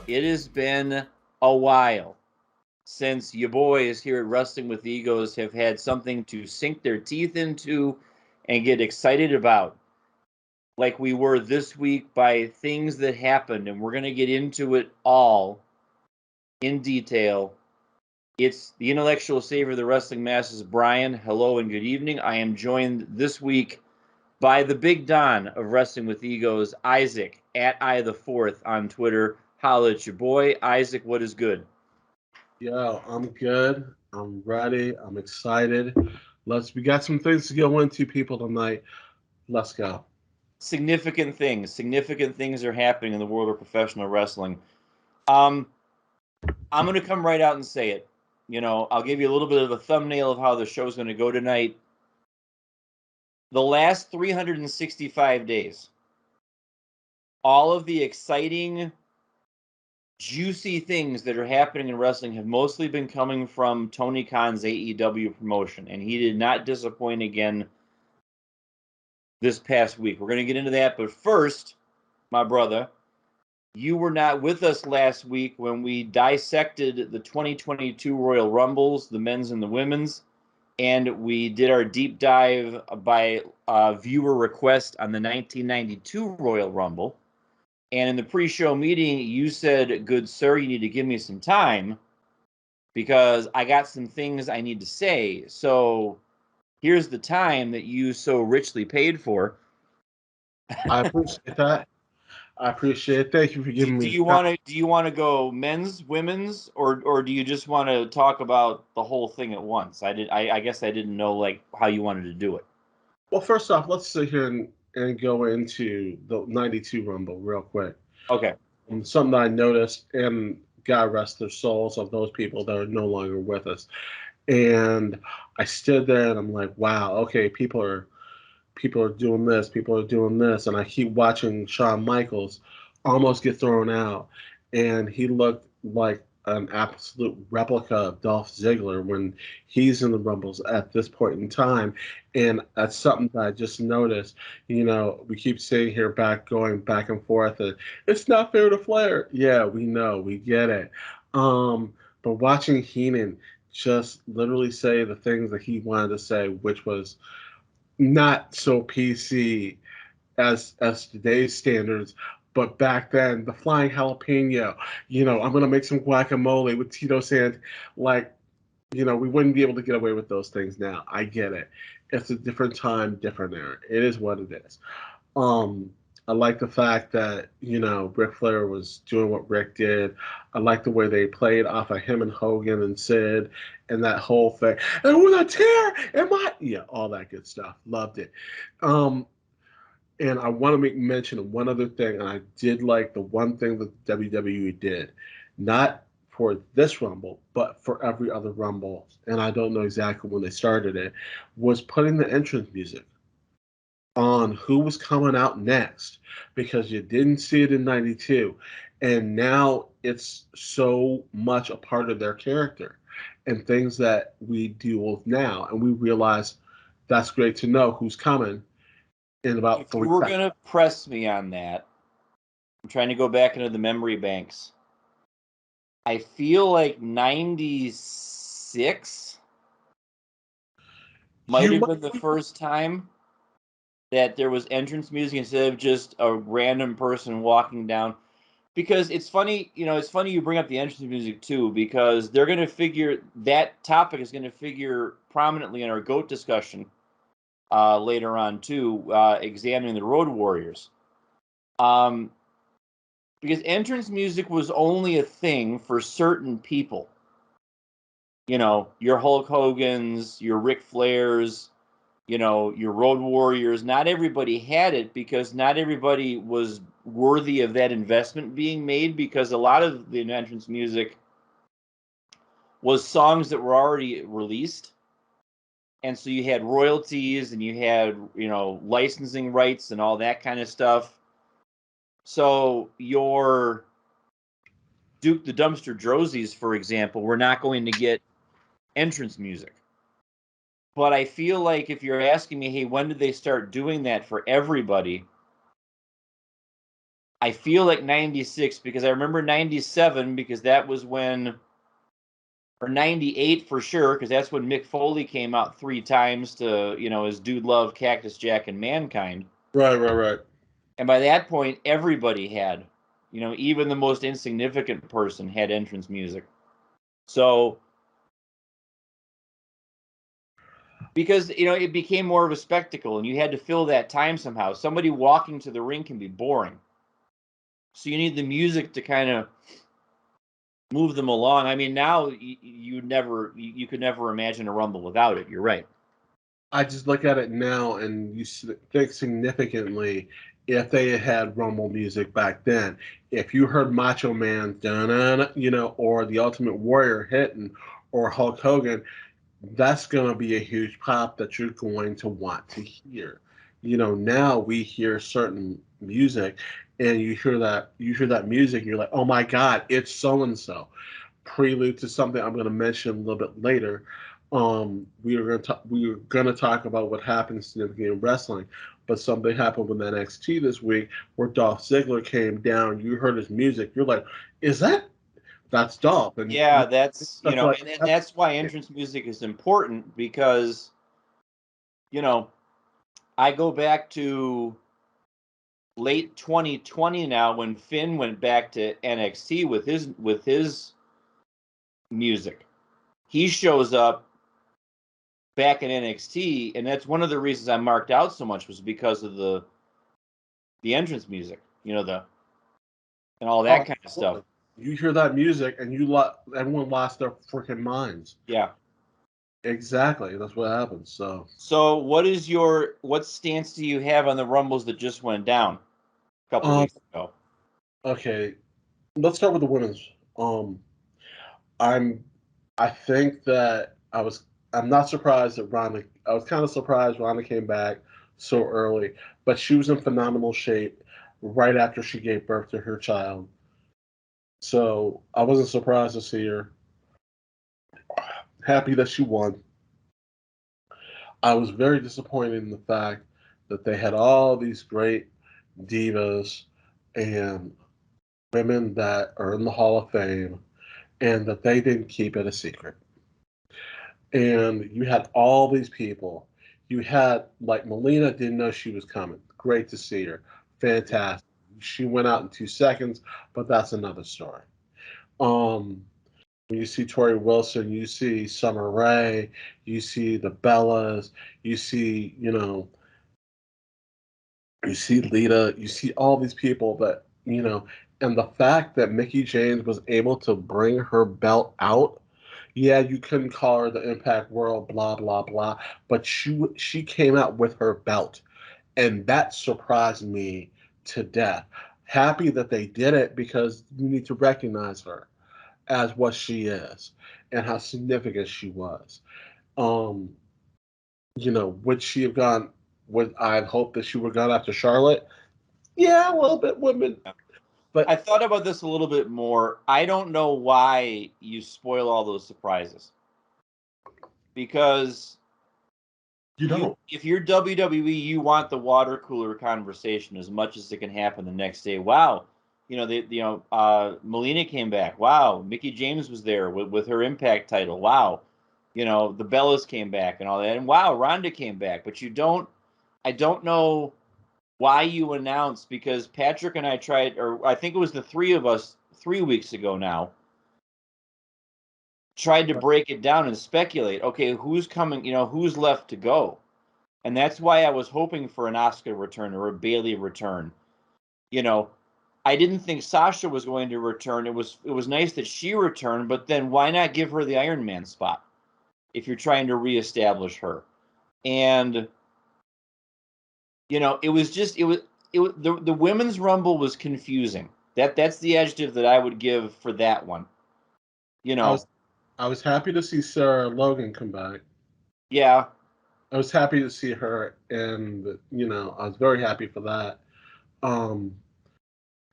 It has been a while since you boys here at Wrestling with Egos have had something to sink their teeth into and get excited about, like we were this week by things that happened, and we're going to get into it all in detail. It's the intellectual savior of the wrestling masses, Brian. Hello and good evening. I am joined this week by the big Don of Wrestling with Egos, Isaac, at I the Fourth on Twitter. Holla at your boy. Isaac, what is good? Yo, I'm good. I'm ready. I'm excited. We got some things to go into, people, tonight. Let's go. Significant things are happening in the world of professional wrestling. I'm going to come right out and say it. I'll give you a little bit of a thumbnail of how the show's going to go tonight. The last 365 days, all of the exciting, juicy things that are happening in wrestling have mostly been coming from Tony Khan's AEW promotion, and he did not disappoint again this past week. We're going to get into that, but first, my brother, you were not with us last week when we dissected the 2022 Royal Rumbles, the men's and the women's, and we did our deep dive by viewer request on the 1992 Royal Rumble. And in the pre-show meeting, you said, good sir, you need to give me some time because I got some things I need to say. So here's the time that you so richly paid for. I appreciate that. I appreciate it. Thank you for giving Do me you the time. want to go men's, women's, or do you just want to talk about the whole thing at once? I guess I didn't know like how you wanted to do it. Well, first off, let's sit here and go into the 92 Rumble real quick. Okay. Something that I noticed, and God rest their souls of those people that are no longer with us. And I stood there and I'm like, wow, okay, people are doing this, people are doing this, and I keep watching Shawn Michaels almost get thrown out, and he looked like an absolute replica of Dolph Ziggler when he's in the Rumbles at this point in time, and that's something that I just noticed. We keep saying here going back and forth, and it's not fair to Flair. Yeah, we know, we get it. But watching Heenan just literally say the things that he wanted to say, which was not so PC as today's standards, but back then the flying jalapeno. I'm gonna make some guacamole with Tito Sand. Like, we wouldn't be able to get away with those things now. I get it. It's a different time, different era. It is what it is. Um, I like the fact that Ric Flair was doing what Rick did. I like the way they played off of him and Hogan and Sid and that whole thing. And with a tear, am I? Yeah, all that good stuff. Loved it. Um, and I want to make mention of one other thing. And I did like the one thing that WWE did, not for this Rumble, but for every other Rumble. And I don't know exactly when they started it, was putting the entrance music on who was coming out next because you didn't see it in 92, and now it's so much a part of their character and things that we deal with now, and we realize that's great to know who's coming in about If you 3 were seconds. gonna press me on that, I'm trying to go back into the memory banks. I feel like 96 might You have might been the first time that there was entrance music instead of just a random person walking down. Because it's funny, it's funny you bring up the entrance music too, because they're going to figure that topic is going to figure prominently in our GOAT discussion later on too, examining the Road Warriors. Because entrance music was only a thing for certain people. Your Hulk Hogan's, your Ric Flair's, your Road Warriors. Not everybody had it because not everybody was worthy of that investment being made, because a lot of the entrance music was songs that were already released. And so you had royalties and you had, licensing rights and all that kind of stuff. So your Duke the Dumpster Drozies, for example, were not going to get entrance music. But I feel like if you're asking me, hey, when did they start doing that for everybody? I feel like 96 because I remember 97 because that was when, or 98 for sure, because that's when Mick Foley came out 3 times to, his Dude Love, Cactus Jack, and Mankind. Right. And by that point, everybody had, even the most insignificant person had entrance music. So, because, it became more of a spectacle and you had to fill that time somehow. Somebody walking to the ring can be boring. So you need the music to kind of move them along. I mean, now you could never imagine a Rumble without it. You're right. I just look at it now and you think significantly if they had Rumble music back then. If you heard Macho Man, or the Ultimate Warrior hitting, or Hulk Hogan, that's going to be a huge pop that you're going to want to hear. Now we hear certain music and you hear that music and you're like, oh my God, it's so and so. Prelude to something I'm going to mention a little bit later. We were going to talk about what happens significantly in wrestling, but something happened with NXT this week where Dolph Ziggler came down. You heard his music. You're like, that's Dolph? And Yeah, that's like, and that's why entrance music is important because I go back to late 2020 now when Finn went back to NXT with his music. He shows up back in NXT, and that's one of the reasons I marked out so much was because of the entrance music, and all that kind of stuff. You hear that music, and everyone lost their freaking minds. Yeah, exactly. That's what happens. So, what stance do you have on the Rumbles that just went down a couple weeks ago? Okay, let's start with the women's. I think that I'm not surprised that Ronda. I was kind of surprised Ronda came back so early, but she was in phenomenal shape right after she gave birth to her child. So I wasn't surprised to see her. Happy that she won. I was very disappointed in the fact that they had all these great divas and women that are in the Hall of Fame and that they didn't keep it a secret. And you had all these people. You had, like, Melina didn't know she was coming. Great to see her. Fantastic. She went out in 2 seconds, but that's another story. When you see Tori Wilson, you see Summer Rae, you see the Bellas, you see, you see Lita, you see all these people that, and the fact that Mickie James was able to bring her belt out. Yeah, you couldn't call her the Impact World, blah blah blah, but she came out with her belt, and that surprised me to death. Happy that they did it because you need to recognize her as what she is and how significant she was. Um, would she have gone? Would I have hoped that she would have gone after Charlotte? Yeah, a little bit, women. But I thought about this a little bit more. I don't know why you spoil all those surprises. Because if you're WWE, you want the water cooler conversation as much as it can happen the next day. Wow, Melina came back. Wow, Mickie James was there with her Impact title. Wow, the Bellas came back and all that. And wow, Ronda came back. But I don't know why you announced, because Patrick and I tried, or I think it was the three of us 3 weeks ago now, tried to break it down and speculate, okay, who's coming, who's left to go. And that's why I was hoping for an Asuka return or a Bayley return. I didn't think Sasha was going to return. It was nice that she returned, but then why not give her the Iron Man spot if you're trying to reestablish her? And it was just the women's Rumble was confusing. That's the adjective that I would give for that one. I was happy to see Sarah Logan come back. Yeah. I was happy to see her, and I was very happy for that.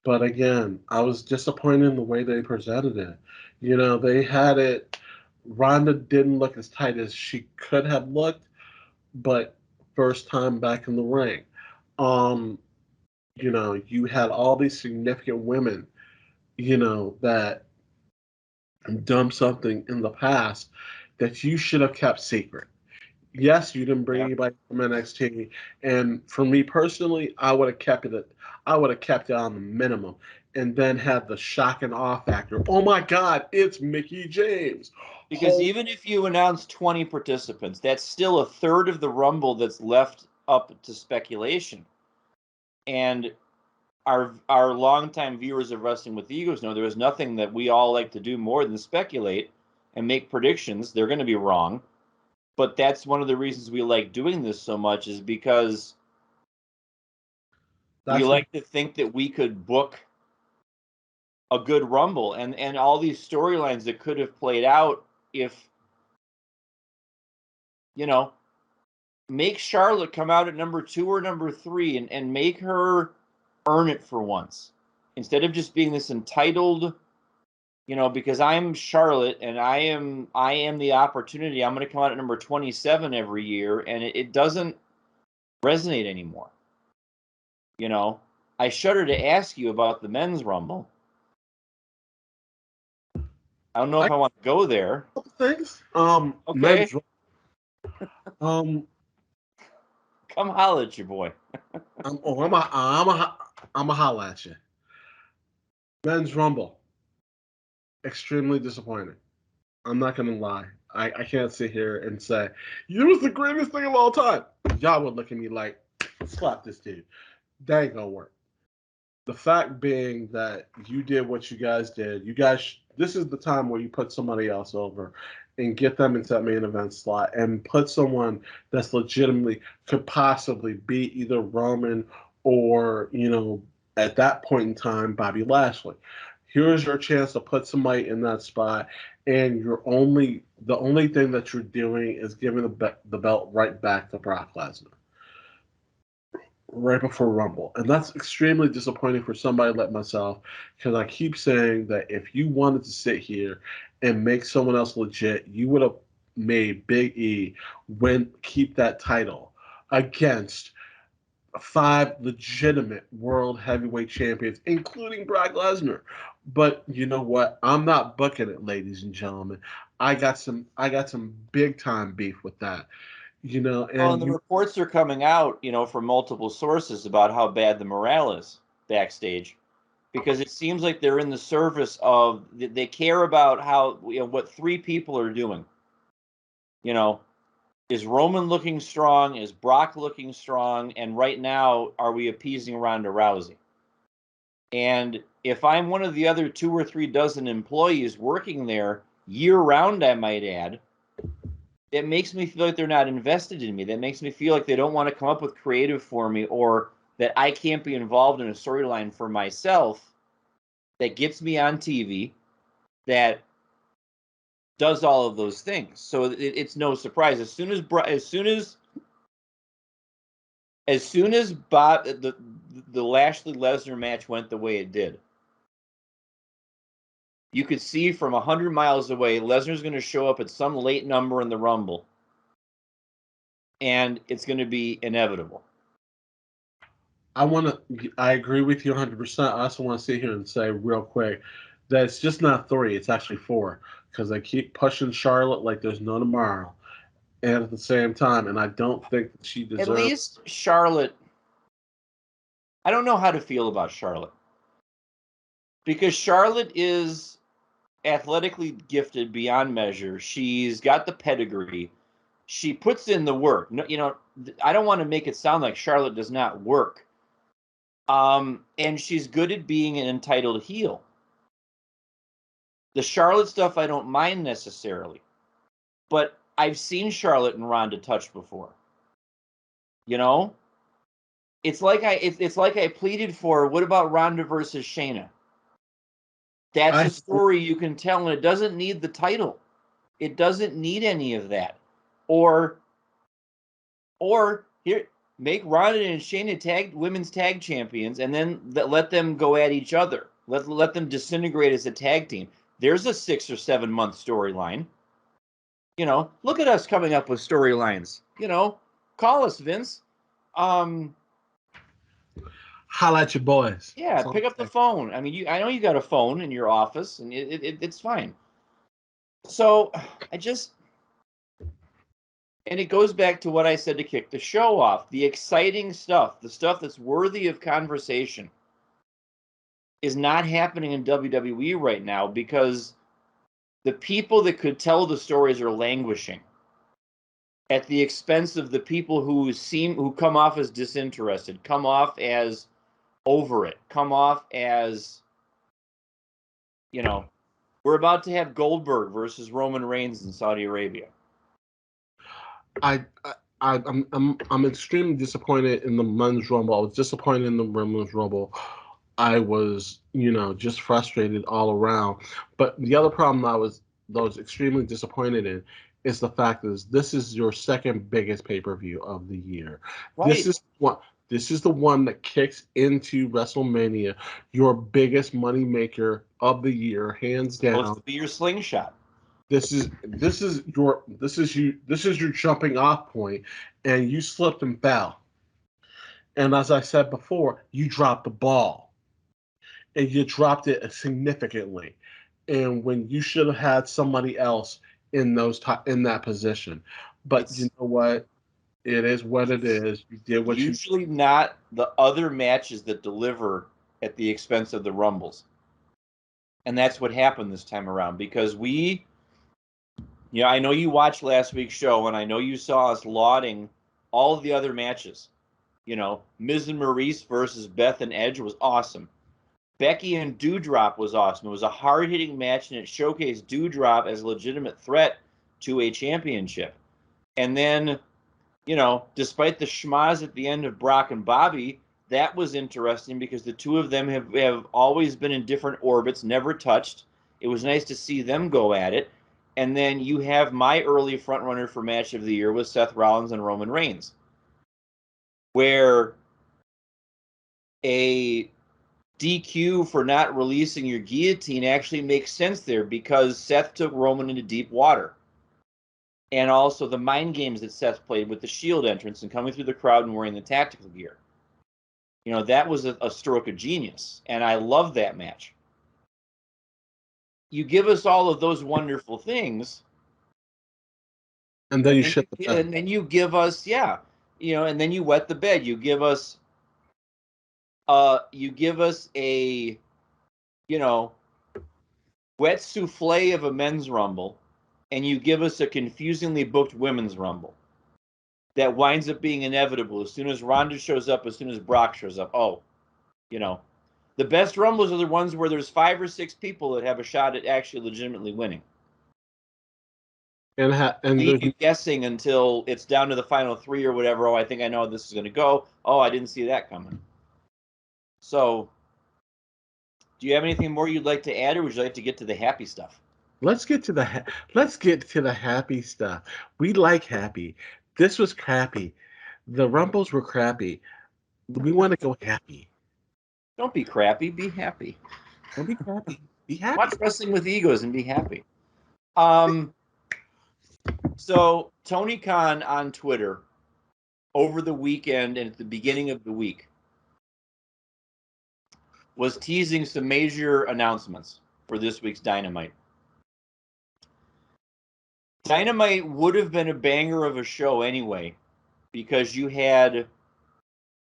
But again, I was disappointed in the way they presented it. They had it. Ronda didn't look as tight as she could have looked, but first time back in the ring. you had all these significant women, that done something in the past that you should have kept secret. Yes, you didn't bring Yeah. anybody from NXT, and for me personally, I would have kept it. I would have kept it on the minimum, and then had the shock and awe factor. Oh my God, it's Mickey James! Because even if you announce 20 participants, that's still a third of the Rumble that's left up to speculation. And our longtime viewers of Wrestling with Egos know there is nothing that we all like to do more than speculate and make predictions. They're going to be wrong. But that's one of the reasons we like doing this so much, is because we like to think that we could book a good Rumble and all these storylines that could have played out if, make Charlotte come out at number 2 or number 3 and make her earn it for once. Instead of just being this entitled, because I'm Charlotte and I am the opportunity. I'm going to come out at number 27 every year, and it doesn't resonate anymore. I shudder to ask you about the men's Rumble. I don't know if I want to go there. Things. Okay. Men's. Come holler at your boy. I'm a holla at you. Men's Rumble. Extremely disappointing. I'm not gonna lie. I can't sit here and say it was the greatest thing of all time. Y'all would look at me like, slap this dude. That ain't gonna work. The fact being that you did what you guys did, this is the time where you put somebody else over and get them into that main event slot and put someone that's legitimately could possibly beat either Roman or, at that point in time, Bobby Lashley. Here's your chance to put somebody in that spot, and the only thing that you're doing is giving the belt right back to Brock Lesnar right before Rumble. And that's extremely disappointing for somebody like myself, because I keep saying that if you wanted to sit here and make someone else legit, you would have made Big E keep that title against 5 legitimate world heavyweight champions, including Brock Lesnar. But you know what? I'm not booking it, ladies and gentlemen. I got some big time beef with that. And the reports are coming out, from multiple sources about how bad the morale is backstage, because it seems like they're in the service of, they care about how, what 3 people are doing. Is Roman looking strong? Is Brock looking strong? And right now, are we appeasing Ronda Rousey? And if I'm one of the other 2 or 3 dozen employees working there year round, I might add, it makes me feel like they're not invested in me. That makes me feel like they don't want to come up with creative for me, or that I can't be involved in a storyline for myself that gets me on TV, that does all of those things. So it's no surprise. As soon as the Lashley Lesnar match went the way it did, you could see from 100 miles away Lesnar's going to show up at some late number in the Rumble, and it's going to be inevitable. I agree with you 100%. I also want to sit here and say real quick that it's just not 3, it's actually 4, because they keep pushing Charlotte like there's no tomorrow. And at the same time, and I don't think that she deserves. At least Charlotte, I don't know how to feel about Charlotte, because Charlotte is athletically gifted beyond measure. She's got the pedigree. She puts in the work. No, I don't want to make it sound like Charlotte does not work. And she's good at being an entitled heel. The Charlotte stuff I don't mind necessarily, but I've seen Charlotte and Ronda touch before. It's like I pleaded for, what about Ronda versus Shayna? That's a story you can tell, and it doesn't need the title. It doesn't need any of that. Or here, make Ronda and Shayna women's tag champions, and then let them go at each other. Let them disintegrate as a tag team. There's a 6 or 7 month storyline. Look at us coming up with storylines. Call us, Vince. holla at your boys. Yeah, pick up the phone. I mean, I know you got a phone in your office, and it's fine. So and it goes back to what I said to kick the show off. The exciting stuff, the stuff that's worthy of conversation, is not happening in WWE right now because the people that could tell the stories are languishing at the expense of the people who come off as disinterested, come off as over it, come off as, we're about to have Goldberg versus Roman Reigns in Saudi Arabia. I'm extremely disappointed in the men's rumble. I was disappointed in the women's rumble. I was, just frustrated all around. But the other problem I was extremely disappointed in is the fact is this is your second biggest pay-per-view of the year. Right. This is the one that kicks into WrestleMania, your biggest moneymaker of the year, hands down. Supposed to be your slingshot. This is your jumping off point, and you slipped and fell. And as I said before, you dropped the ball, and you dropped it significantly. And when you should have had somebody else in that position, but you know what? It is what it is. You did what usually not the other matches that deliver at the expense of the Rumbles. And that's what happened this time around because I know you watched last week's show and I know you saw us lauding all of the other matches. Miz and Maurice versus Beth and Edge was awesome. Becky and Doudrop was awesome. It was a hard-hitting match and it showcased Doudrop as a legitimate threat to a championship. And then, despite the schmaz at the end of Brock and Bobby, that was interesting because the two of them have always been in different orbits, never touched. It was nice to see them go at it. And then you have my early frontrunner for match of the year with Seth Rollins and Roman Reigns, where a DQ for not releasing your guillotine actually makes sense there because Seth took Roman into deep water. And also the mind games that Seth played with the Shield entrance and coming through the crowd and wearing the tactical gear. That was a stroke of genius. And I love that match. You give us all of those wonderful things. And then you shit the bed. And then you give us, and then you wet the bed. You give us a, wet souffle of a men's rumble, and you give us a confusingly booked women's rumble that winds up being inevitable as soon as Ronda shows up, as soon as Brock shows up. The best rumbles are the ones where there's 5 or 6 people that have a shot at actually legitimately winning. And leave you guessing until it's down to the final 3 or whatever. Oh, I think I know how this is going to go. Oh, I didn't see that coming. So, do you have anything more you'd like to add, or would you like to get to the happy stuff? Let's get to the happy stuff. We like happy. This was crappy. The Rumbles were crappy. We want to go happy. Don't be crappy. Be happy. Don't be crappy. Be happy. Watch Wrestling with Egos and be happy. So Tony Khan on Twitter over the weekend and at the beginning of the week was teasing some major announcements for this week's Dynamite. Dynamite would have been a banger of a show anyway, because you had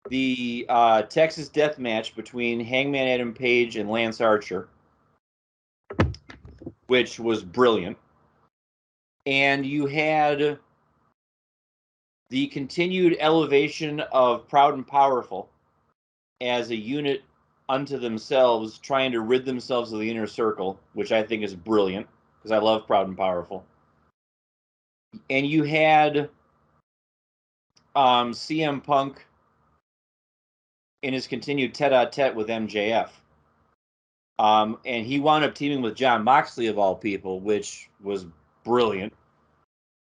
the Texas Death Match between Hangman Adam Page and Lance Archer, which was brilliant. And you had the continued elevation of Proud and Powerful as a unit unto themselves, trying to rid themselves of the Inner Circle, which I think is brilliant, because I love Proud and Powerful. And you had CM Punk in his continued tete-a-tete with MJF. And he wound up teaming with Jon Moxley, of all people, which was brilliant,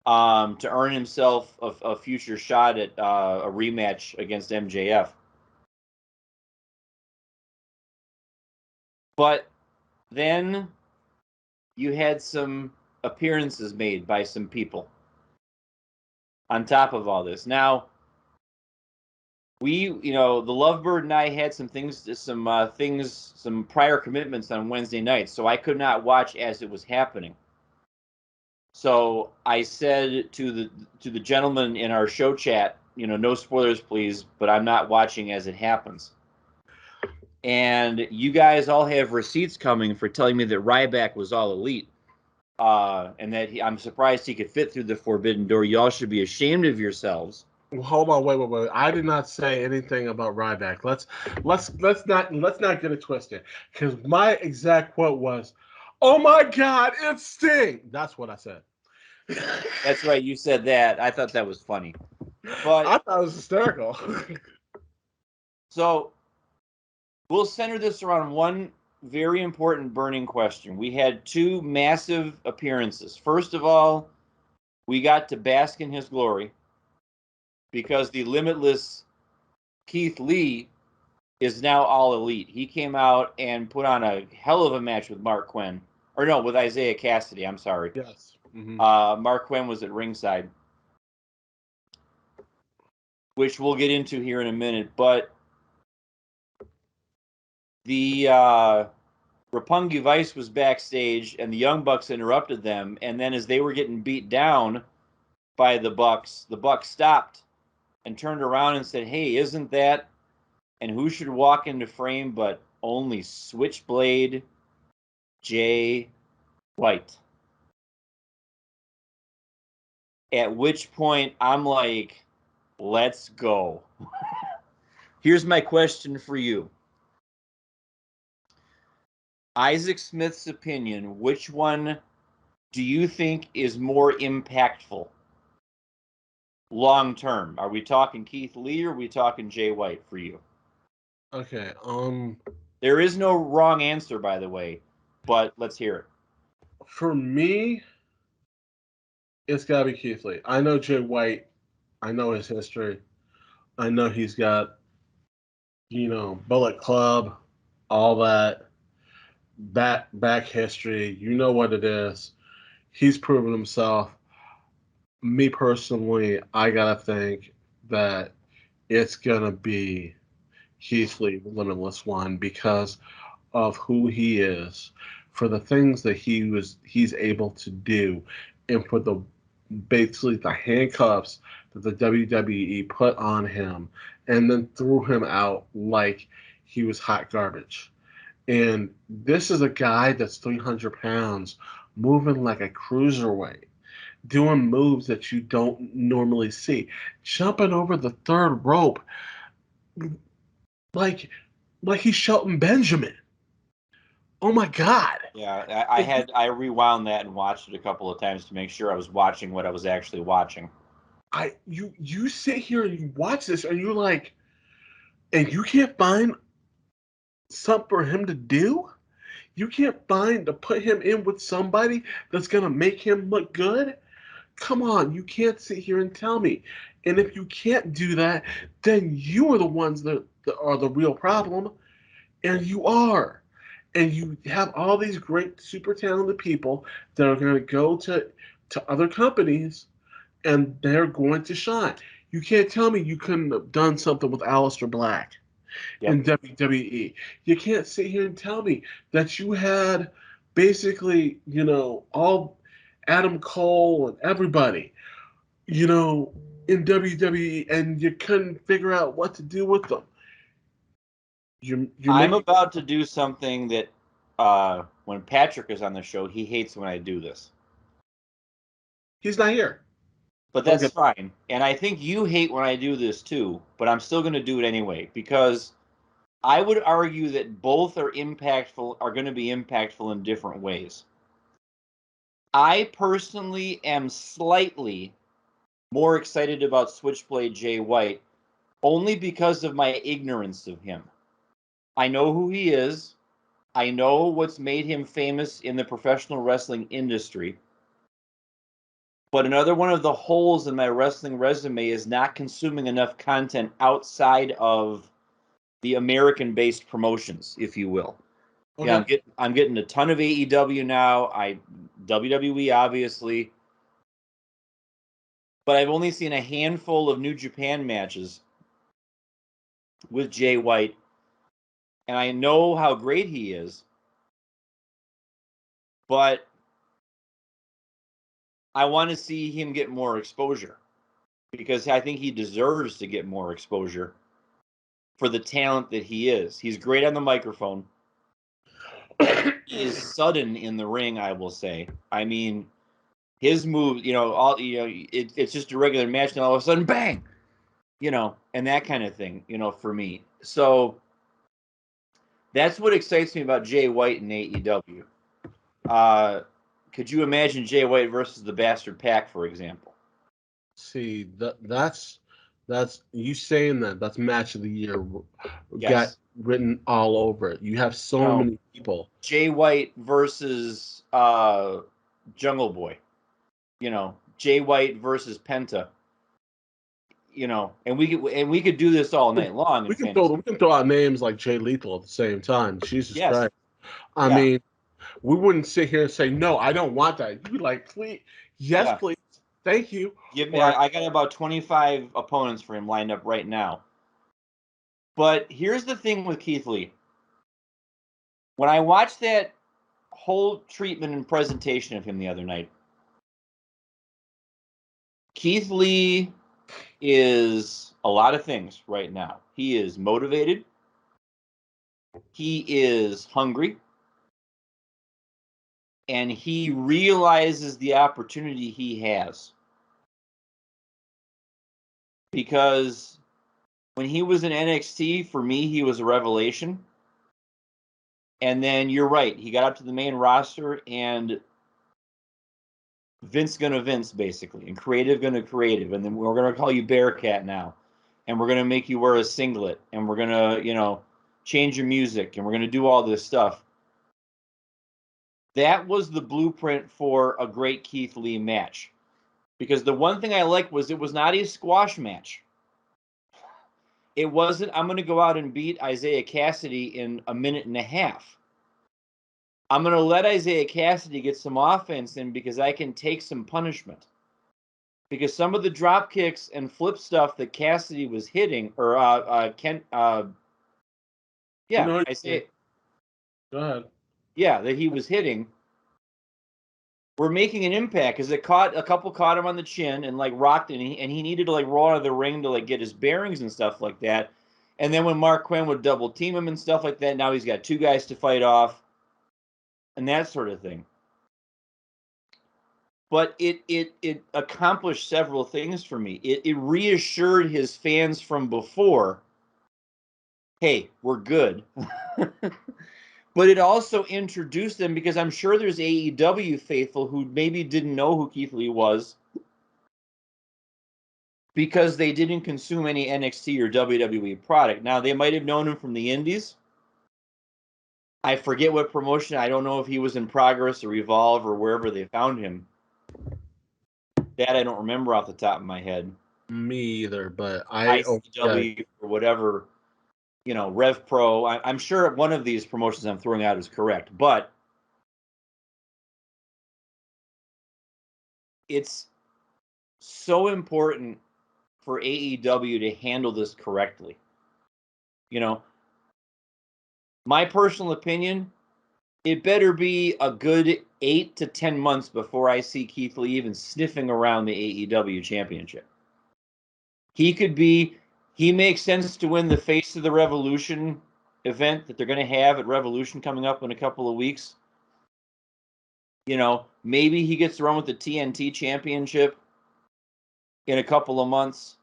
to earn himself a future shot at a rematch against MJF. But then you had some appearances made by some people on top of all this. Now, the Lovebird and I had some prior commitments on Wednesday nights, so I could not watch as it was happening. So I said to the gentleman in our show chat, no spoilers, please, but I'm not watching as it happens. And you guys all have receipts coming for telling me that Ryback was all elite, and that I'm surprised he could fit through the forbidden door. Y'all should be ashamed of yourselves. Well, hold on, wait. I did not say anything about Ryback. Let's not get it twisted. Because my exact quote was, "Oh my God, it's Sting." That's what I said. That's right, you said that. I thought that was funny, but I thought it was hysterical. so we'll center this around one very important burning question. We had two massive appearances. First of all, we got to bask in his glory because the limitless Keith Lee is now all elite. He came out and put on a hell of a match with Mark Quinn. Or no, with Isaiah Cassidy, I'm sorry. Yes. Mm-hmm. Mark Quinn was at ringside, which we'll get into here in a minute. But the Roppongi Vice was backstage, and the Young Bucks interrupted them. And then as they were getting beat down by the Bucks stopped and turned around and said, "Hey, isn't that?" And who should walk into frame but only Switchblade Jay White. At which point I'm like, let's go. Here's my question for you. Isaac Smith's opinion, which one do you think is more impactful long term? Are we talking Keith Lee or are we talking Jay White for you? Okay. There is no wrong answer, by the way, but let's hear it. For me, it's gotta be Keith Lee. I know Jay White. I know his history. I know he's got, Bullet Club, all that back history. You know what it is. He's proven himself. Me personally, I gotta think that it's gonna be Keith Lee, the Limitless One, because of who he is, for the things that he's able to do, and for the basically the handcuffs that the WWE put on him, and then threw him out like he was hot garbage. And this is a guy that's 300 pounds, moving like a cruiserweight, doing moves that you don't normally see, jumping over the third rope like he's Shelton Benjamin. Oh my God. Yeah, I rewound that and watched it a couple of times to make sure I was watching what I was actually watching. You sit here and you watch this and you're like, and you can't find something for him to do? You can't find to put him in with somebody that's gonna make him look good? Come on, you can't sit here and tell me. And if you can't do that, then you are the ones that are the real problem. And you are. And you have all these great, super talented people that are going to go to other companies and they're going to shine. You can't tell me you couldn't have done something with Aleister Black in WWE. You can't sit here and tell me that you had basically, all Adam Cole and everybody, in WWE and you couldn't figure out what to do with them. I'm about to do something that when Patrick is on the show, he hates when I do this. He's not here. But that's fine. And I think you hate when I do this too, but I'm still going to do it anyway because I would argue that both are going to be impactful in different ways. I personally am slightly more excited about Switchblade Jay White only because of my ignorance of him. I know who he is. I know what's made him famous in the professional wrestling industry. But another one of the holes in my wrestling resume is not consuming enough content outside of the American-based promotions, if you will. Okay. Yeah, I'm getting a ton of AEW now. WWE, obviously. But I've only seen a handful of New Japan matches. with Jay White, and I know how great he is, but I want to see him get more exposure because I think he deserves to get more exposure for the talent that he is. He's great on the microphone. He is sudden in the ring, I will say. I mean, his move, it's just a regular match, and all of a sudden, bang, and that kind of thing, for me. So that's what excites me about Jay White in AEW. Could you imagine Jay White versus the Bastard Pack, for example? See, that's you saying that's match of the year. Yes. Got written all over it. You have so many people. Jay White versus Jungle Boy. Jay White versus Penta. And we could do this all night long. We can throw out names like Jay Lethal at the same time. Jesus Christ! I mean, we wouldn't sit here and say no. I don't want that. You'd be like, please, yes, please, thank you. Give me. I got about 25 opponents for him lined up right now. But here's the thing with Keith Lee. When I watched that whole treatment and presentation of him the other night, Keith Lee is a lot of things right now. He is motivated. He is hungry. And he realizes the opportunity he has. Because when he was in NXT, for me, he was a revelation. And then you're right. He got up to the main roster, and Vince gonna Vince, basically, and creative gonna creative. And then we're gonna call you Bearcat now. And we're gonna make you wear a singlet. And we're gonna, change your music. And we're gonna do all this stuff. That was the blueprint for a great Keith Lee match. Because the one thing I liked was it was not a squash match. It wasn't, I'm going to go out and beat Isaiah Cassidy in a minute and a half. I'm going to let Isaiah Cassidy get some offense in because I can take some punishment. Because some of the drop kicks and flip stuff that Cassidy was hitting, or I say, go ahead. Yeah, that he was hitting, were making an impact because a couple caught him on the chin and rocked it, and he needed to roll out of the ring to get his bearings and stuff like that. And then when Mark Quinn would double team him and stuff like that, now he's got two guys to fight off and that sort of thing. But it accomplished several things for me. It reassured his fans from before, hey, we're good. But it also introduced them, because I'm sure there's AEW faithful who maybe didn't know who Keith Lee was because they didn't consume any NXT or WWE product. Now, they might have known him from the indies. I forget what promotion. I don't know if he was in Progress or Evolve or wherever they found him. That I don't remember off the top of my head. Me either, but ICW or whatever, Rev Pro. I'm sure one of these promotions I'm throwing out is correct, but it's so important for AEW to handle this correctly. My personal opinion, it better be a good 8 to 10 months before I see Keith Lee even sniffing around the AEW championship. He makes sense to win the Face of the Revolution event that they're going to have at Revolution coming up in a couple of weeks. Maybe he gets to run with the TNT championship in a couple of months.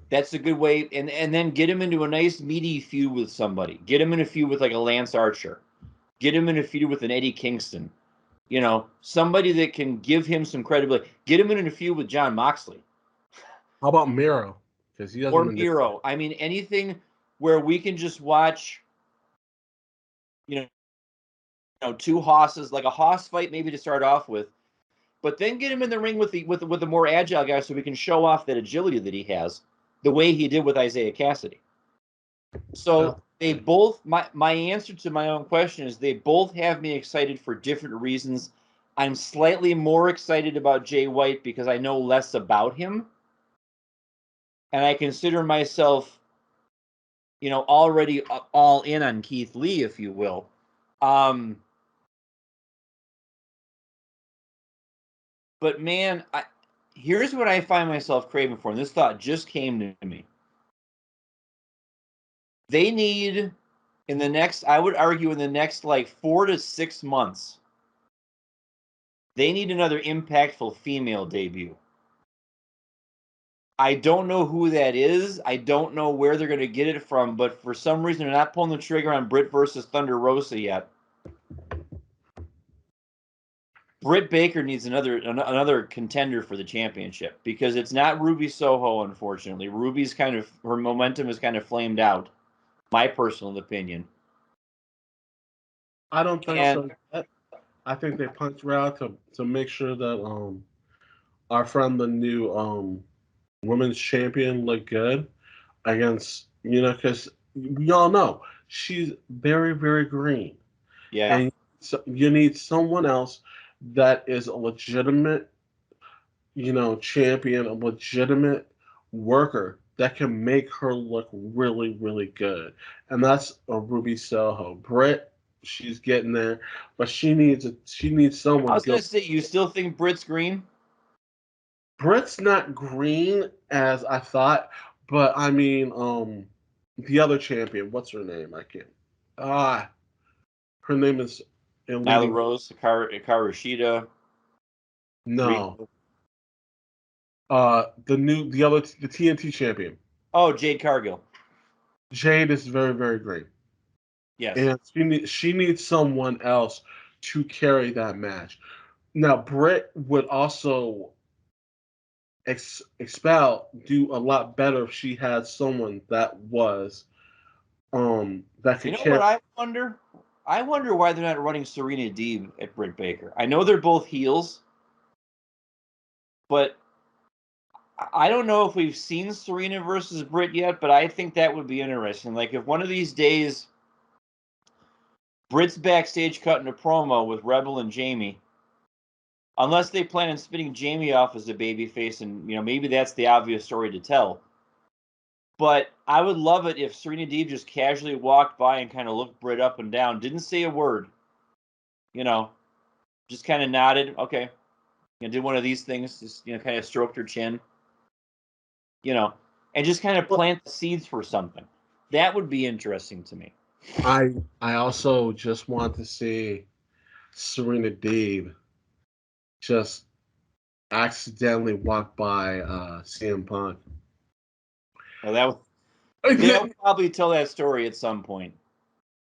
That's a good way. And then get him into a nice meaty feud with somebody. Get him in a feud with a Lance Archer. Get him in a feud with an Eddie Kingston. Somebody that can give him some credibility. Get him in a feud with Jon Moxley. How about Miro? Because he doesn't. Or Miro. I mean, anything where we can just watch, two hosses, like a hoss fight maybe to start off with, but then get him in the ring with the more agile guy so we can show off that agility that he has, the way he did with Isaiah Cassidy. So they both, my answer to my own question is they both have me excited for different reasons. I'm slightly more excited about Jay White because I know less about him. And I consider myself already all in on Keith Lee, if you will. But man, here's what I find myself craving for, and this thought just came to me. They need, I would argue in the next like 4 to 6 months, they need another impactful female debut. I don't know who that is. I don't know where they're going to get it from, but for some reason they're not pulling the trigger on Britt versus Thunder Rosa yet. Britt Baker needs another contender for the championship because it's not Ruby Soho, unfortunately. Ruby's her momentum is kind of flamed out. My personal opinion. I don't think so. I think they punched around to make sure that our friend, the new women's champion, looked good against, because we all know she's very, very green. Yeah. And so you need someone else that is a legitimate, champion, a legitimate worker that can make her look really, really good. And that's a Ruby Soho. Britt, she's getting there, but she needs someone. I was going to say, you still think Britt's green? Britt's not green as I thought, but I mean, the other champion, what's her name? I can't. Her name is Nyla Rose, Hikaru Shida. No. The TNT champion. Oh, Jade Cargill. Jade is very, very great. Yes. And she needs someone else to carry that match. Now, Britt would also do a lot better if she had someone that was that could carry. What I wonder? I wonder why they're not running Serena Deeb at Britt Baker. I know they're both heels, but I don't know if we've seen Serena versus Britt yet, but I think that would be interesting. Like if one of these days Britt's backstage cutting a promo with Rebel and Jamie, unless they plan on spinning Jamie off as a babyface, and maybe that's the obvious story to tell. But I would love it if Serena Deeb just casually walked by and kind of looked Britt up and down, didn't say a word, just kind of nodded, okay, did one of these things, just kind of stroked her chin, and just kind of plant the seeds for something. That would be interesting to me. I also just want to see Serena Deeb just accidentally walk by CM Punk. Well, they'll probably tell that story at some point.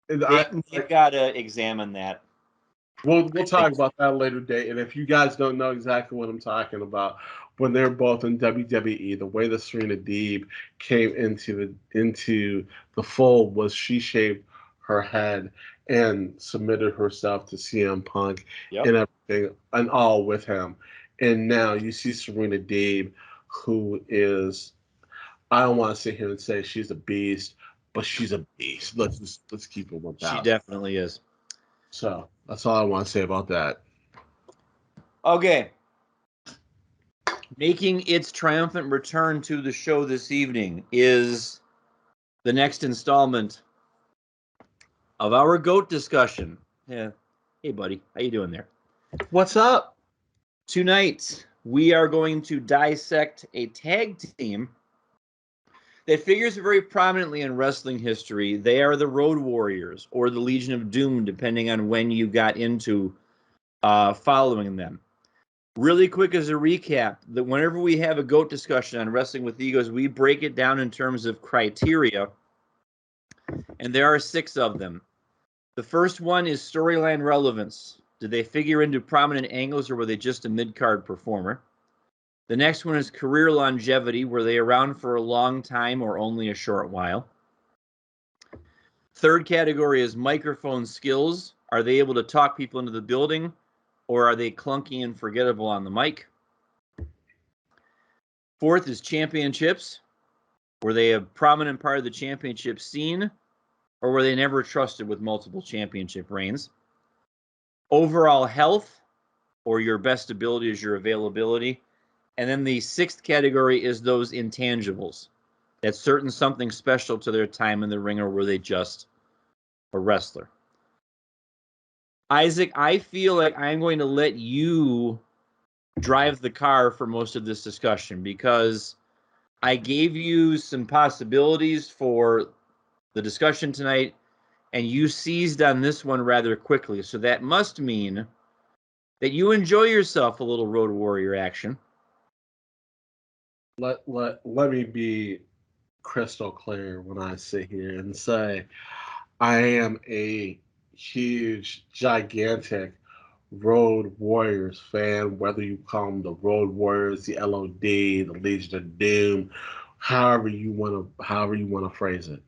They've got to examine that. We'll talk about that later date. And if you guys don't know exactly what I'm talking about, when they're both in WWE, the way that Serena Deeb came into the fold was she shaved her head and submitted herself to CM Punk and everything and all with him. And now you see Serena Deeb, who is, I don't want to sit here and say she's a beast, but she's a beast. Let's keep it 1,000. She definitely is. So that's all I want to say about that. Okay. Making its triumphant return to the show this evening is the next installment of our GOAT discussion. Yeah. Hey, buddy. How you doing there? What's up? Tonight, we are going to dissect a tag team that figures very prominently in wrestling history. They are the Road Warriors or the Legion of Doom, depending on when you got into following them. Really quick as a recap, that whenever we have a GOAT discussion on Wrestling with Egos, we break it down in terms of criteria, and there are 6 of them. The first one is storyline relevance. Did they figure into prominent angles, or were they just a mid-card performer? The next one is career longevity. Were they around for a long time or only a short while? Third category is microphone skills. Are they able to talk people into the building, or are they clunky and forgettable on the mic? Fourth is championships. Were they a prominent part of the championship scene, or were they never trusted with multiple championship reigns? Overall health, or your best ability is your availability. And then the 6th category is those intangibles. That certain something special to their time in the ring, or were they just a wrestler? Isaac, I feel like I'm going to let you drive the car for most of this discussion because I gave you some possibilities for the discussion tonight, and you seized on this one rather quickly. So that must mean that you enjoy yourself a little Road Warrior action. Let me be crystal clear when I sit here and say I am a huge, gigantic Road Warriors fan, whether you call them the Road Warriors, the LOD, the Legion of Doom, however you want to phrase it.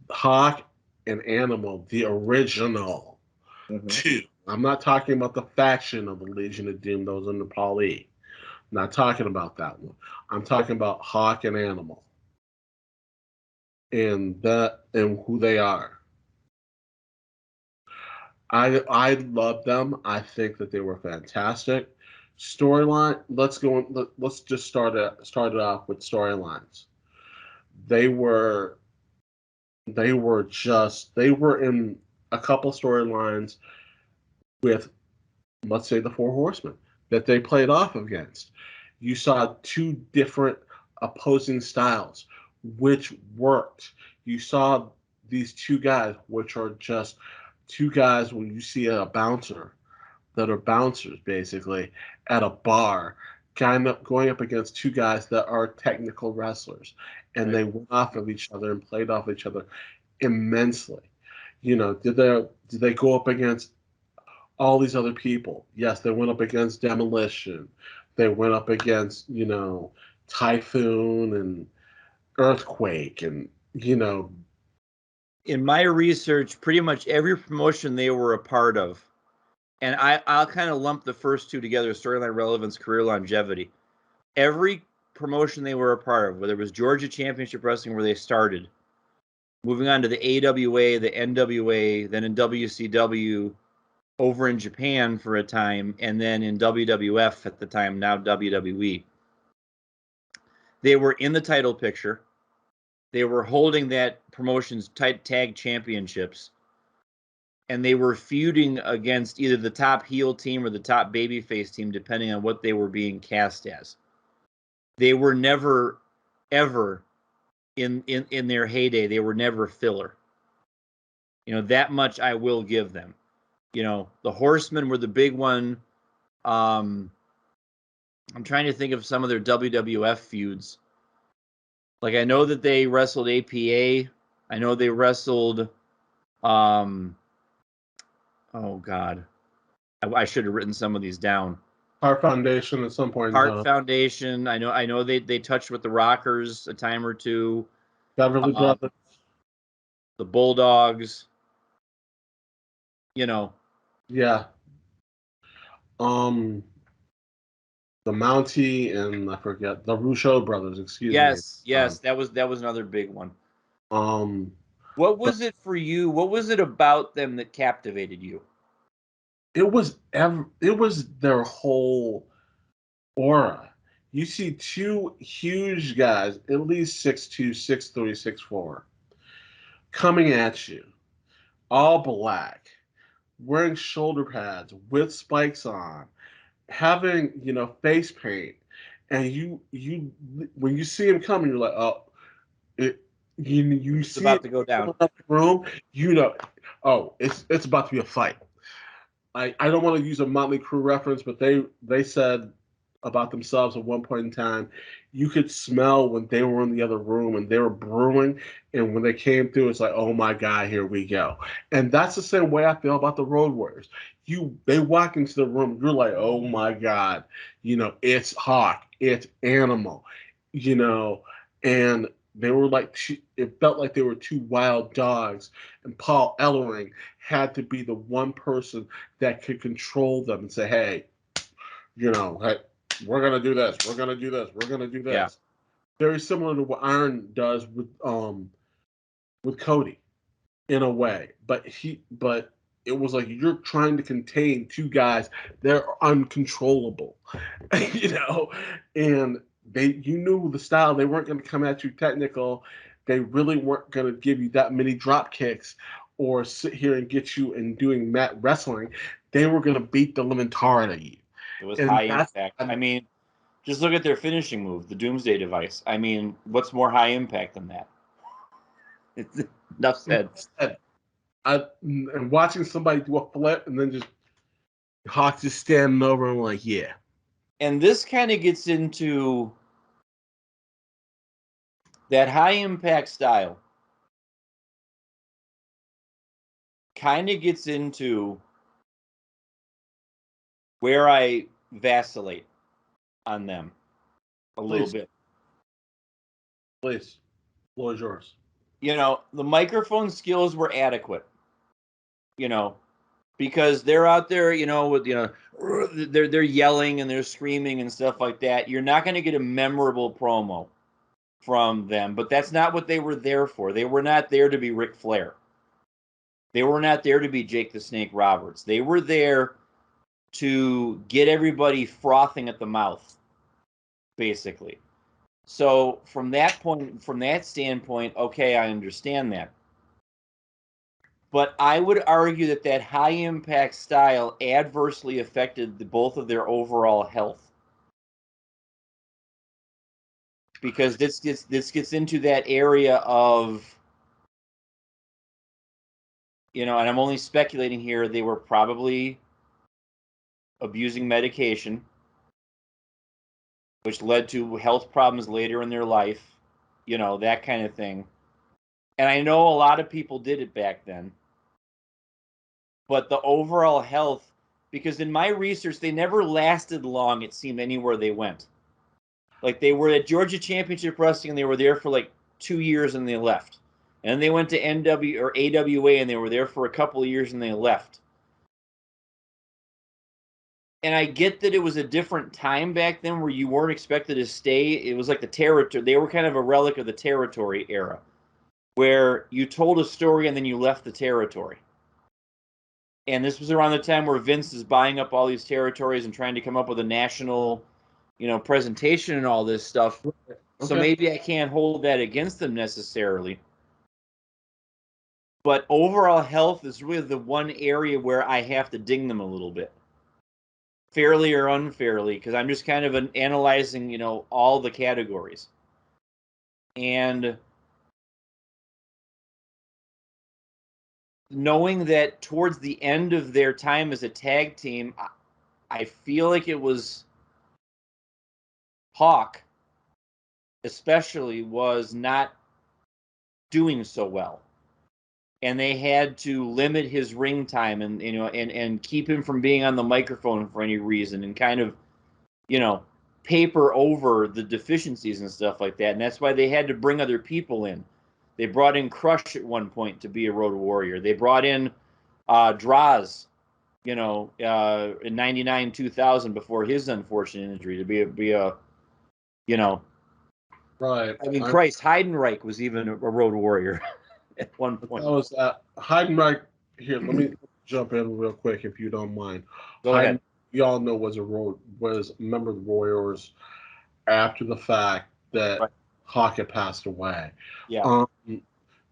Hawk and Animal, the original two. I'm not talking about the faction of the Legion of Doom, those under Paul E. I'm not talking about that one. I'm talking about Hawk and Animal and who they are. I love them. I think that they were fantastic. Storyline. Let's just start it off with storylines. They were they were in a couple storylines with, let's say, the Four Horsemen that they played off against. You saw two different opposing styles, which worked. You saw these two guys, which are just two guys when you see a bouncer that are bouncers basically at a bar, kind of going up against two guys that are technical wrestlers, and Right. they went off of each other and played off each other immensely. Did they go up against all these other people? Yes, they went up against Demolition. They went up against, Typhoon and Earthquake and, In my research, pretty much every promotion they were a part of, and I'll kind of lump the first two together: storyline relevance, career longevity. Every promotion they were a part of, whether it was Georgia Championship Wrestling where they started, moving on to the AWA, the NWA, then in WCW, over in Japan for a time, and then in WWF at the time, now WWE. They were in the title picture. They were holding that promotion's tag championships, and they were feuding against either the top heel team or the top babyface team, depending on what they were being cast as. They were never, ever in their heyday. They were never filler. That much I will give them. The Horsemen were the big one. I'm trying to think of some of their WWF feuds. Like, I know that they wrestled APA. I know they wrestled, oh God, I should have written some of these down. Heart Foundation at some point. Heart Foundation. I know they touched with the Rockers a time or two. Beverly Brothers. The Bulldogs. Yeah. The Mountie and I forget the Russo brothers. Excuse me. Yes, that was another big one. Um, What was it for you? What was it about them that captivated you? it was their whole aura. You see two huge guys, at least 6'2", 6'3", 6'4", coming at you, all black, wearing shoulder pads with spikes on, having face paint, and you when you see him coming, you're like, oh, you It's see about it to go in down. the room, oh, it's about to be a fight. I don't want to use a Motley Crue reference, but they said about themselves at one point in time, you could smell when they were in the other room and they were brewing, and when they came through, it's like, oh my God, here we go. And that's the same way I feel about the Road Warriors. They walk into the room, you're like, oh my God, it's Hawk, it's Animal, and they were like, it felt like they were two wild dogs, and Paul Ellering had to be the one person that could control them and say, hey, hey, we're going to do this. We're going to do this. We're going to do this. Yeah. Very similar to what Iron does with Cody in a way. But it was like you're trying to contain two guys. They're uncontrollable, and you knew the style. They weren't going to come at you technical. They really weren't going to give you that many drop kicks or sit here and get you in doing mat wrestling. They were going to beat the living tar out of you. It was And high impact. I mean, just look at their finishing move, the Doomsday Device. I mean, what's more high impact than that? It's enough said. And watching somebody do a flip and then just Hawk just standing over and like, yeah. And this kind of gets into that high impact style. Kind of gets into where I vacillate on them a little bit. Please, floor is yours. You know, the microphone skills were adequate. You know, because they're out there, you know, with they're yelling and they're screaming and stuff like that. You're not going to get a memorable promo from them, but that's not what they were there for. They were not there to be Ric Flair. They were not there to be Jake the Snake Roberts. They were there to get everybody frothing at the mouth, basically. So from that point, from that standpoint, okay, I understand that. But I would argue that that high impact style adversely affected both of their overall health. Because this gets into that area of, you know, and I'm only speculating here, they were probably abusing medication, which led to health problems later in their life, you know, that kind of thing. And I know a lot of people did it back then. But the overall health, because in my research, they never lasted long, it seemed, anywhere they went. Like, they were at Georgia Championship Wrestling, and they were there for like 2 years, and they left. And they went to NW or AWA, and they were there for a couple of years, and they left. And I get that it was a different time back then where you weren't expected to stay. It was like the territory. They were kind of a relic of the territory era, where you told a story and then you left the territory. And this was around the time where Vince is buying up all these territories and trying to come up with a national, you know, presentation and all this stuff. Okay. So maybe I can't hold that against them necessarily. But overall health is really the one area where I have to ding them a little bit. Fairly or unfairly, because I'm just kind of analyzing, you know, all the categories. And knowing that towards the end of their time as a tag team, I feel like it was Hawk, especially, was not doing so well, and they had to limit his ring time and, you know, and keep him from being on the microphone for any reason, and kind of, you know, paper over the deficiencies and stuff like that. And that's why they had to bring other people in. They brought in Crush at one point to be a Road Warrior. They brought in Draws, you know, in 99, 2000, before his unfortunate injury, to be a, you know, right. I mean, Christ, Heidenreich was even a Road Warrior at one point. That was Heidenreich. Here, let me jump in real quick if you don't mind. Go ahead. You all know was a member of the Warriors after the fact that right. Hawk had passed away. Yeah.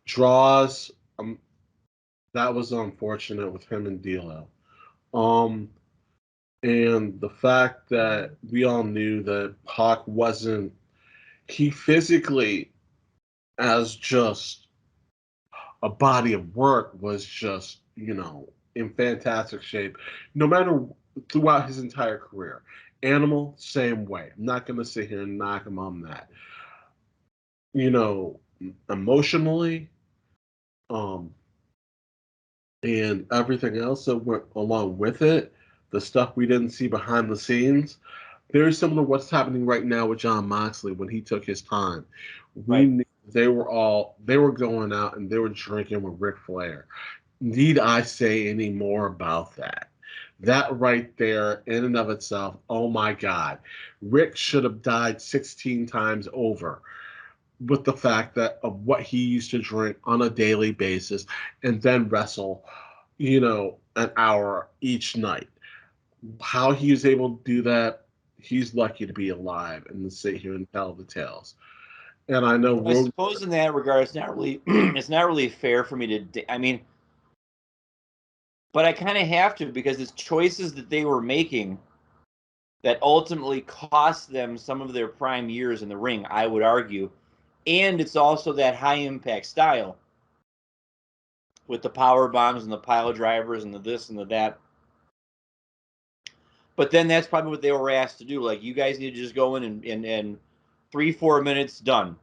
Draws. That was unfortunate with him and D'Lo. And the fact that we all knew that Hawk wasn't, he physically, as just a body of work, was just, you know, in fantastic shape, no matter throughout his entire career. Animal, same way. I'm not going to sit here and knock him on that. You know, emotionally, and everything else that went along with it, the stuff we didn't see behind the scenes, very similar to what's happening right now with Jon Moxley when he took his time. We knew they were going out and they were drinking with Ric Flair. Need I say any more about that? That right there, in and of itself, oh my God. Rick should have died 16 times over with the fact that of what he used to drink on a daily basis and then wrestle, you know, an hour each night. How he was able to do that, he's lucky to be alive and to sit here and tell the tales. And I know I suppose in that regard, it's not really it's not really fair for me to. I mean, but I kind of have to because it's choices that they were making that ultimately cost them some of their prime years in the ring, I would argue. And it's also that high impact style with the power bombs and the pile drivers and the this and the that. But then that's probably what they were asked to do. Like, you guys need to just go in and 3-4 minutes done.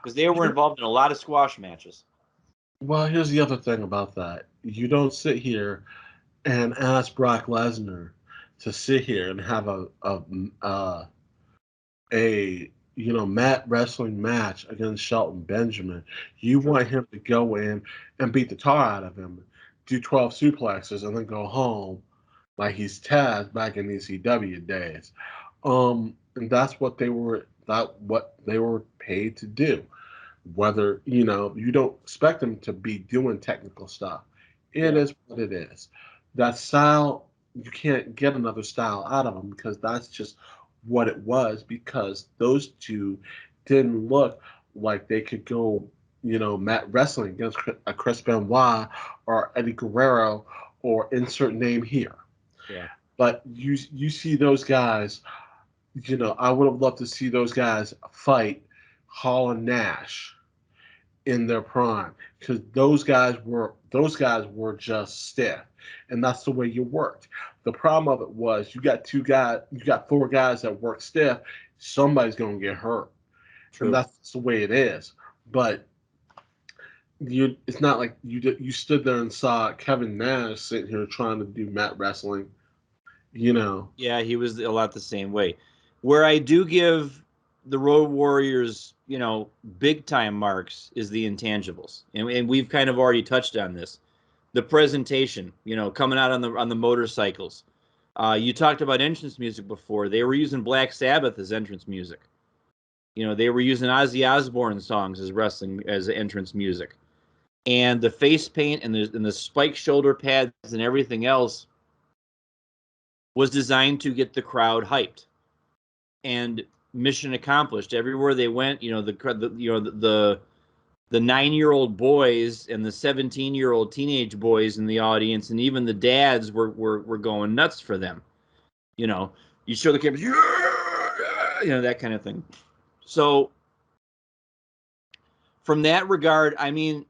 Because they were involved in a lot of squash matches. Well, here's the other thing about that. You don't sit here and ask Brock Lesnar to sit here and have a mat wrestling match against Shelton Benjamin. You want him to go in and beat the tar out of him, do 12 suplexes, and then go home like he's Taz back in ECW days. And that's what they were paid to do. Whether you don't expect them to be doing technical stuff. It is what it is. That style, you can't get another style out of them because that's just what it was, because those two didn't look like they could go, mat wrestling against a Chris Benoit or Eddie Guerrero or insert name here. Yeah. But you see those guys, I would have loved to see those guys fight Hall and Nash in their prime, because those guys were just stiff, and that's the way you worked. The problem of it was you got 4 guys that work stiff, somebody's going to get hurt. True. And that's the way it is. But it's not like you stood there and saw Kevin Nash sitting here trying to do mat wrestling. Yeah, he was a lot the same way. Where I do give the Road Warriors, big time marks is the intangibles, and we've kind of already touched on this. The presentation, coming out on the motorcycles. You talked about entrance music before. They were using Black Sabbath as entrance music. They were using Ozzy Osbourne songs as entrance music, and the face paint and the spike shoulder pads and everything else was designed to get the crowd hyped. And mission accomplished. Everywhere they went, the 9-year-old boys and the 17-year-old teenage boys in the audience, and even the dads were going nuts for them. You show the cameras, that kind of thing. So from that regard, I mean,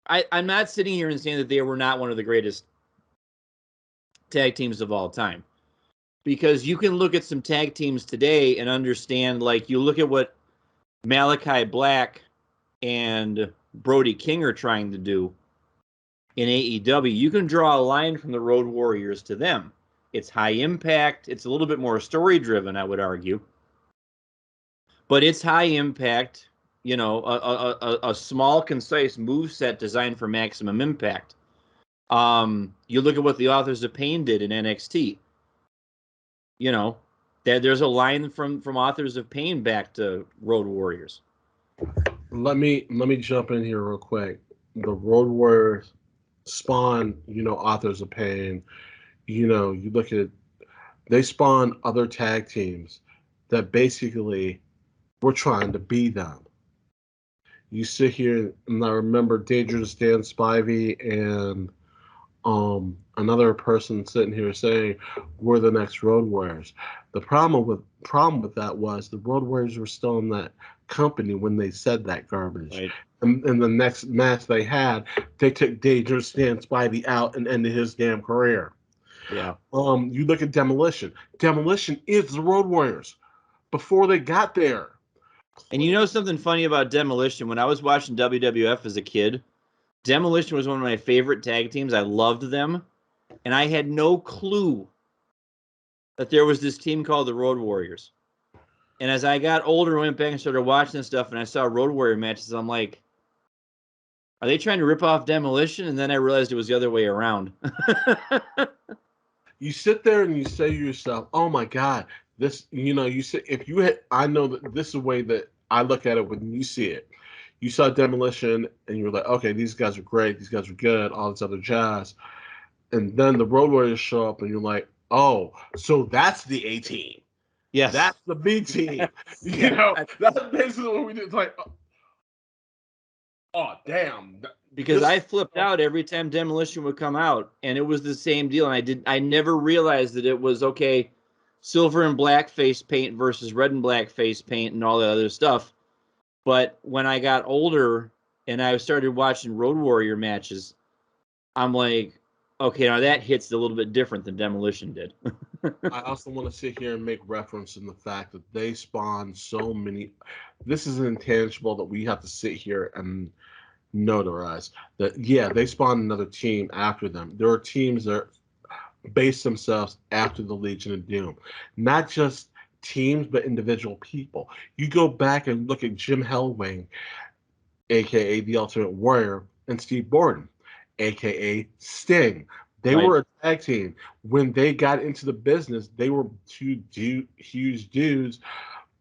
I'm not sitting here and saying that they were not one of the greatest tag teams of all time. Because you can look at some tag teams today and understand, like, you look at what Malachi Black and Brody King are trying to do in AEW. You can draw a line from the Road Warriors to them. It's high impact. It's a little bit more story driven, I would argue. But it's high impact, a small, concise move set designed for maximum impact. You look at what the Authors of Pain did in NXT. There's a line from Authors of Pain back to Road Warriors. Let me jump in here real quick. The Road Warriors spawn, Authors of Pain. You look at it, they spawn other tag teams that basically were trying to be them. You sit here and I remember Dangerous Dan Spivey and another person sitting here saying we're the next Road Warriors. The problem with that was the Road Warriors were still in that company when they said that garbage. Right. And the next match they had, they took Dangerous Dan Spivey out and ended his damn career. Yeah. You look at Demolition. Demolition is the Road Warriors before they got there. And something funny about Demolition? When I was watching WWF as a kid, Demolition was one of my favorite tag teams. I loved them. And I had no clue that there was this team called the Road Warriors. And as I got older, went back and started watching this stuff, and I saw Road Warrior matches, I'm like, are they trying to rip off Demolition? And then I realized it was the other way around. You sit there and you say to yourself, oh my God, this, you say, I know that this is the way that I look at it when you see it. You saw Demolition and you're like, okay, these guys are great, these guys are good, all this other jazz. And then the Road Warriors show up and you're like, Oh, so that's the A team. Yes. That's the B team. Yeah. That's basically what we did. It's like, oh damn. Because I flipped out every time Demolition would come out, and it was the same deal. And I never realized that it was okay, silver and black face paint versus red and black face paint and all that other stuff. But when I got older and I started watching Road Warrior matches, I'm like, okay, now that hits a little bit different than Demolition did. I also want to sit here and make reference in the fact that they spawn so many. This is an intangible that we have to sit here and notarize. That yeah, they spawn another team after them. There are teams that base themselves after the Legion of Doom, not just teams but individual people. You go back and look at Jim Hellwing, aka the Ultimate Warrior, and Steve Borden, aka Sting. They Right. were a tag team. When they got into the business, they were huge dudes,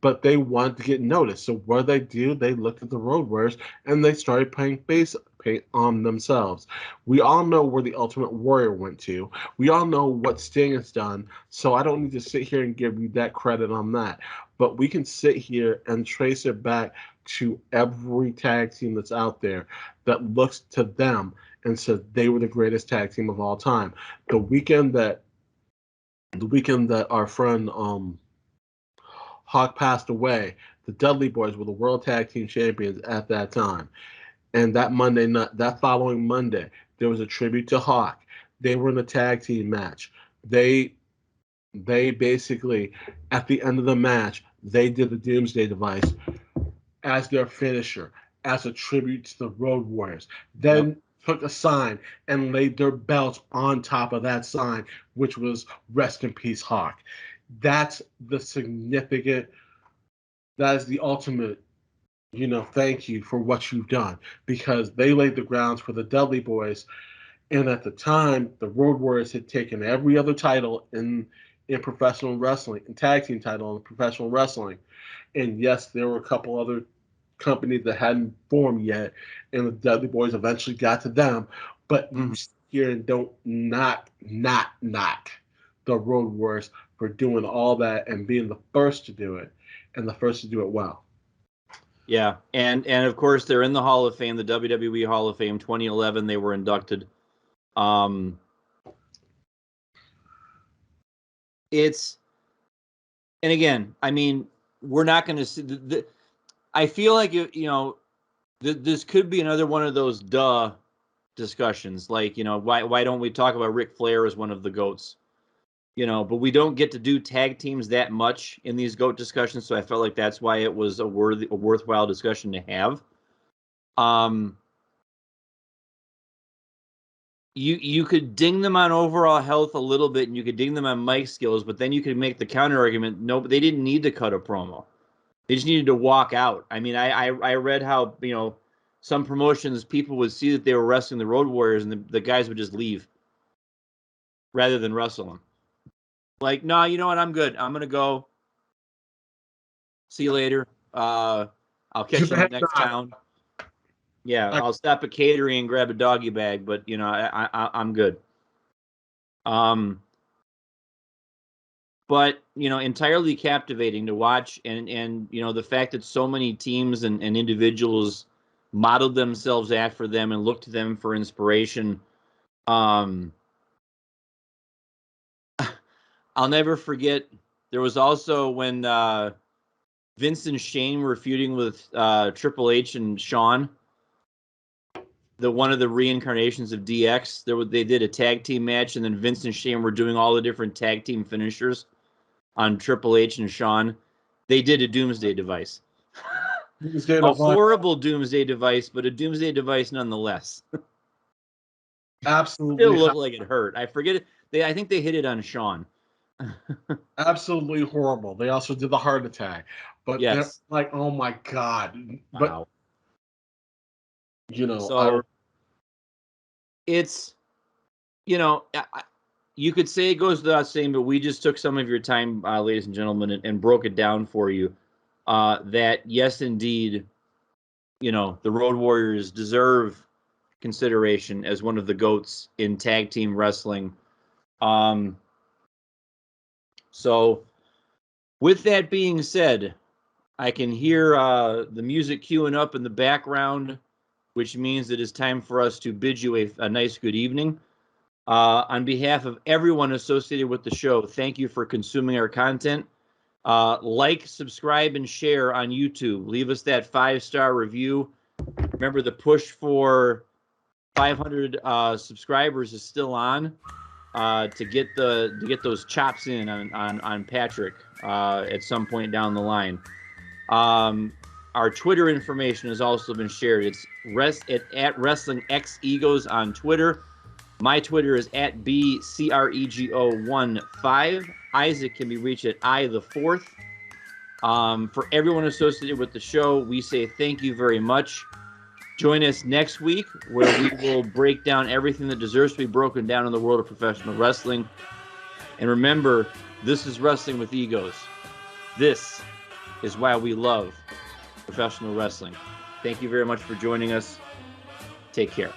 but they wanted to get noticed. So what did they do? They looked at the Road Warriors and they started putting face paint on themselves. We all know where the Ultimate Warrior went to. We all know what Sting has done. So I don't need to sit here and give you that credit on that. But we can sit here and trace it back to every tag team that's out there that looks to them and says they were the greatest tag team of all time. The weekend that our friend Hawk passed away, the Dudley Boys were the World Tag Team Champions at that time. And that Monday night, that following Monday, there was a tribute to Hawk. They were in a tag team match. They basically, at the end of the match, they did the Doomsday Device as their finisher, as a tribute to the Road Warriors. Then Yep. took a sign and laid their belts on top of that sign, which was Rest in Peace Hawk. That's the significant, that is the ultimate, thank you for what you've done, because they laid the grounds for the Dudley Boys. And at the time, the Road Warriors had taken every other title in professional wrestling, and tag team title in professional wrestling. And yes, there were a couple other companies that hadn't formed yet, and the Dudley Boys eventually got to them. But you sit here and don't not knock the Road Warriors for doing all that and being the first to do it, and the first to do it well. Yeah, and of course they're in the Hall of Fame, the WWE Hall of Fame. 2011, they were inducted. It's, and again, I mean, we're not going to see I feel like this could be another one of those discussions. Like, why don't we talk about Ric Flair as one of the GOATs? But we don't get to do tag teams that much in these GOAT discussions, so I felt like that's why it was a worthwhile discussion to have. You could ding them on overall health a little bit, and you could ding them on mic skills, but then you could make the counter argument, no, but they didn't need to cut a promo. They just needed to walk out. I mean, I read how, some promotions, people would see that they were wrestling the Road Warriors, and the guys would just leave rather than wrestle them. Like, no, you know what? I'm good. I'm going to go. See you later. I'll catch you in the next town. Yeah, I'll stop at catering and grab a doggy bag, but I'm good. But entirely captivating to watch, and the fact that so many teams and individuals modeled themselves after them and looked to them for inspiration. I'll never forget. There was also when Vince and Shane were feuding with Triple H and Shawn. One of the reincarnations of DX. They did a tag team match, and then Vince and Shane were doing all the different tag team finishers on Triple H and Shawn. They did a Doomsday Device. A horrible Doomsday Device, but a Doomsday Device nonetheless. Absolutely. Still looked like it hurt. I forget it. I think they hit it on Shawn. Absolutely horrible. They also did the heart attack, but yes. They're like, oh my god! Wow. But so it's you could say it goes without saying, but we just took some of your time, ladies and gentlemen, and broke it down for you. That yes, indeed, the Road Warriors deserve consideration as one of the GOATs in tag team wrestling. So with that being said, I can hear the music queuing up in the background, which means it is time for us to bid you a nice good evening. On behalf of everyone associated with the show, thank you for consuming our content. Like, subscribe, and share on YouTube. Leave us that 5-star review. Remember, the push for 500 subscribers is still on to get those chops in on Patrick at some point down the line. Our Twitter information has also been shared. It's at Wrestling X Egos on Twitter. My Twitter is at BCREGO15. Isaac can be reached at I4th. For everyone associated with the show, we say thank you very much. Join us next week where we will break down everything that deserves to be broken down in the world of professional wrestling. And remember, this is Wrestling with Egos. This is why we love professional wrestling. Thank you very much for joining us. Take care.